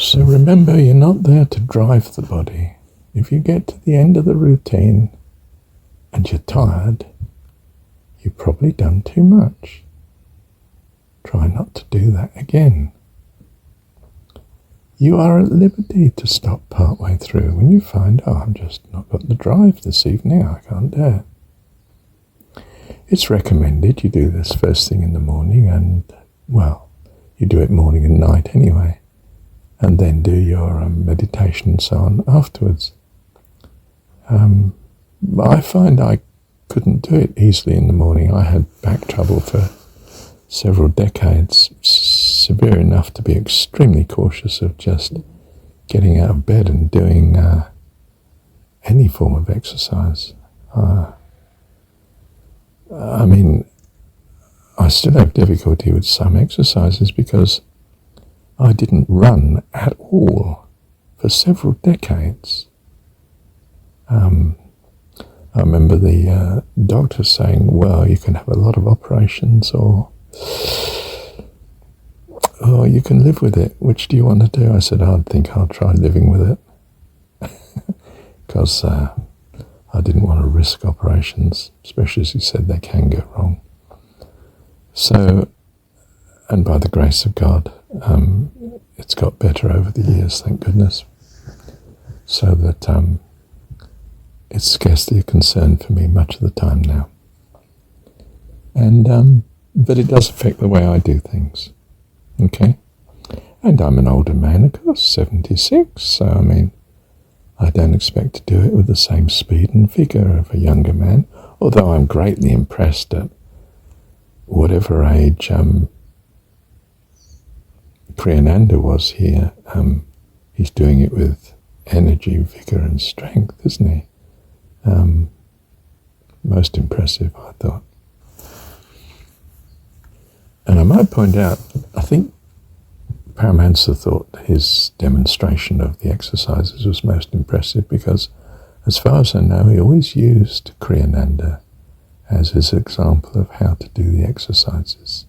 So remember, you're not there to drive the body. If you get to the end of the routine and you're tired, you've probably done too much. Try not to do that again. You are at liberty to stop partway through when you find, I'm just not got the drive this evening, I can't do it. It's recommended you do this first thing in the morning and, well, you do it morning and night anyway, and then do your meditation and so on afterwards. I find I couldn't do it easily in the morning. I had back trouble for several decades, severe enough to be extremely cautious of just getting out of bed and doing any form of exercise. I mean, I still have difficulty with some exercises because I didn't run at all for several decades. I remember the doctor saying, well, you can have a lot of operations or you can live with it. Which do you want to do? I said, I think I'll try living with it. Because I didn't want to risk operations, especially as he said they can go wrong. So, and by the grace of God, it's got better over the years, thank goodness. So that it's scarcely a concern for me much of the time now. And but it does affect the way I do things. Okay? And I'm an older man, of course, 76, so I mean, I don't expect to do it with the same speed and vigour of a younger man, although I'm greatly impressed at whatever age Kriyananda was here. He's doing it with energy, vigour and strength, isn't he? Most impressive, I thought. And I might point out, I think Paramahansa thought his demonstration of the exercises was most impressive because, as far as I know, he always used Kriyananda as his example of how to do the exercises.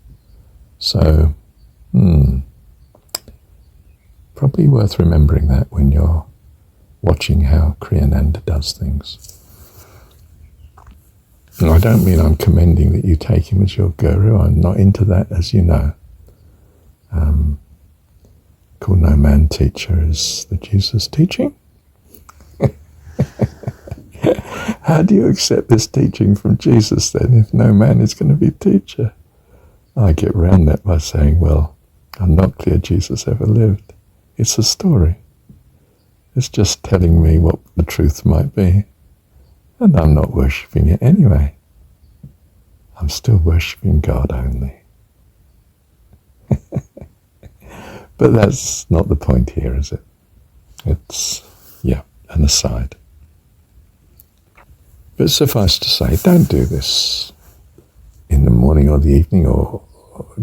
So, probably worth remembering that when you're watching how Kriyananda does things. And I don't mean I'm commending that you take him as your guru. I'm not into that, as you know. Called no man teacher is the Jesus teaching. How do you accept this teaching from Jesus then, if no man is going to be teacher? I get round that by saying, well, I'm not clear Jesus ever lived. It's a story. It's just telling me what the truth might be. And I'm not worshipping it anyway. I'm still worshipping God only. But that's not the point here, is it? It's, an aside. But suffice to say, don't do this in the morning or the evening or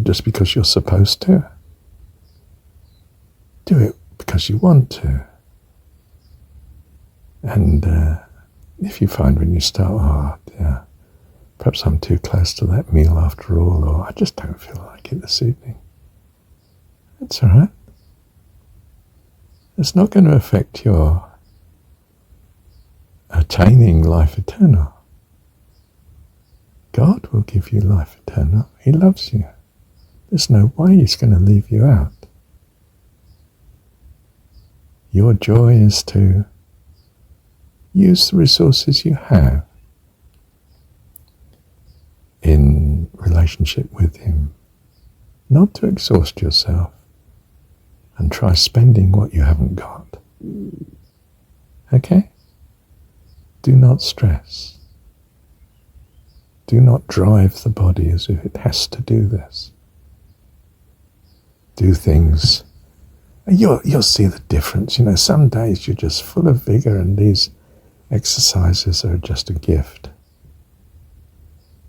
just because you're supposed to. Do it because you want to. And if you find when you start, perhaps I'm too close to that meal after all, or I just don't feel like it this evening, that's all right. It's not going to affect your attaining life eternal. God will give you life eternal. He loves you. There's no way he's going to leave you out. Your joy is to use the resources you have in relationship with him, not to exhaust yourself and try spending what you haven't got. Okay? Do not stress. Do not drive the body as if it has to do this. Do things. You'll see the difference. Some days you're just full of vigor and these exercises are just a gift.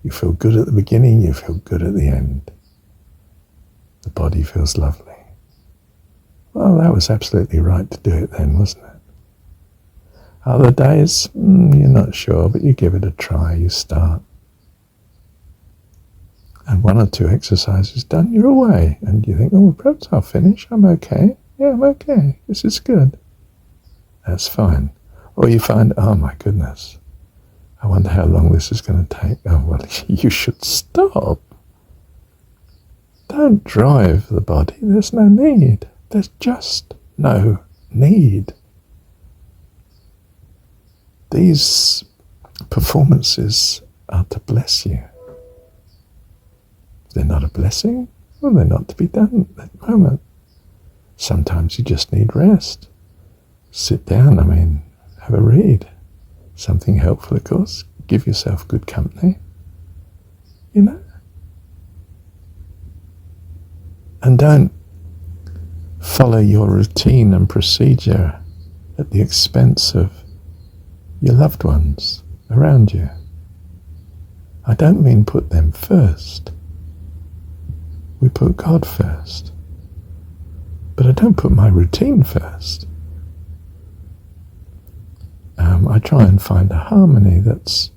You feel good at the beginning, you feel good at the end. The body feels lovely. Well, that was absolutely right to do it then, wasn't it? Other days, you're not sure, but you give it a try, you start. And one or two exercises done, you're away. And you think, perhaps I'll finish, I'm okay. Yeah, I'm okay. This is good. That's fine. Or you find, oh my goodness, I wonder how long this is going to take. Oh, well, you should stop. Don't drive the body. There's no need. There's just no need. These performances are to bless you. If they're not a blessing, well, they're not to be done at that moment. Sometimes you just need rest. Sit down, have a read. Something helpful, of course. Give yourself good company. And don't follow your routine and procedure at the expense of your loved ones around you. I don't mean put them first. We put God first. But I don't put my routine first. I try and find a harmony that's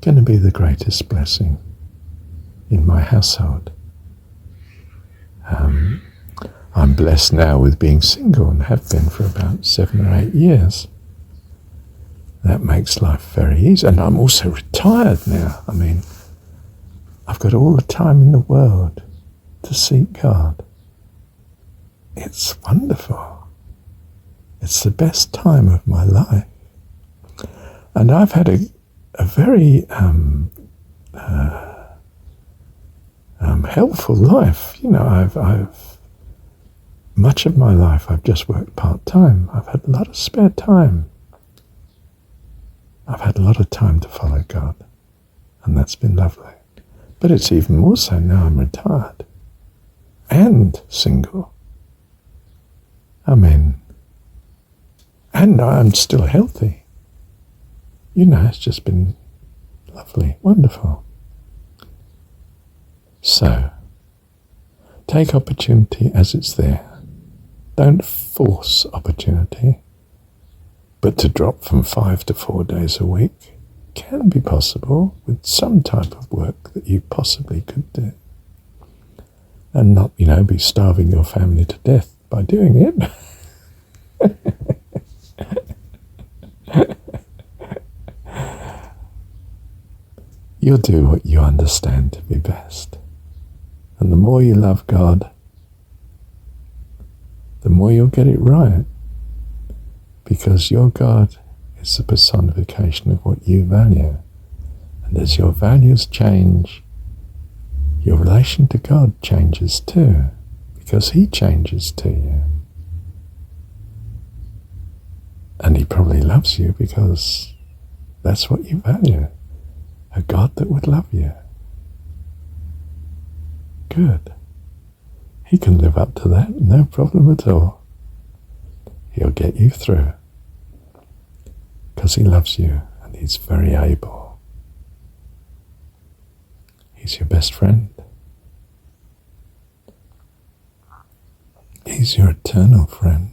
going to be the greatest blessing in my household. I'm blessed now with being single and have been for about 7 or 8 years. That makes life very easy. And I'm also retired now. I've got all the time in the world to seek God. It's wonderful. It's the best time of my life. And I've had a very helpful life. I've much of my life I've just worked part-time. I've had a lot of spare time. I've had a lot of time to follow God, and that's been lovely. But it's even more so now I'm retired and single. And I'm still healthy. It's just been lovely, wonderful. So, take opportunity as it's there. Don't force opportunity. But to drop from 5 to 4 days a week can be possible with some type of work that you possibly could do. And not, be starving your family to death by doing it. You'll do what you understand to be best. And the more you love God, the more you'll get it right. Because your God is the personification of what you value. And as your values change, your relation to God changes too. Because He changes to you. And He probably loves you because that's what you value. A God that would love you. Good. He can live up to that, no problem at all. He'll get you through. Because He loves you and He's very able. He's your best friend. He's your eternal friend.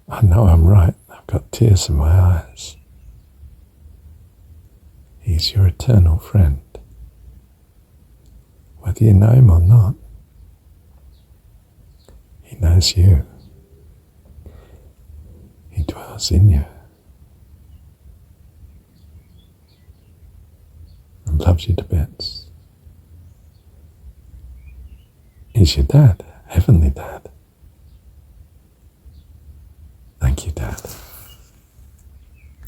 I know I'm right. I've got tears in my eyes. He's your eternal friend. Whether you know Him or not, He knows you. He dwells in you. And loves you to bits. He's your dad, heavenly dad.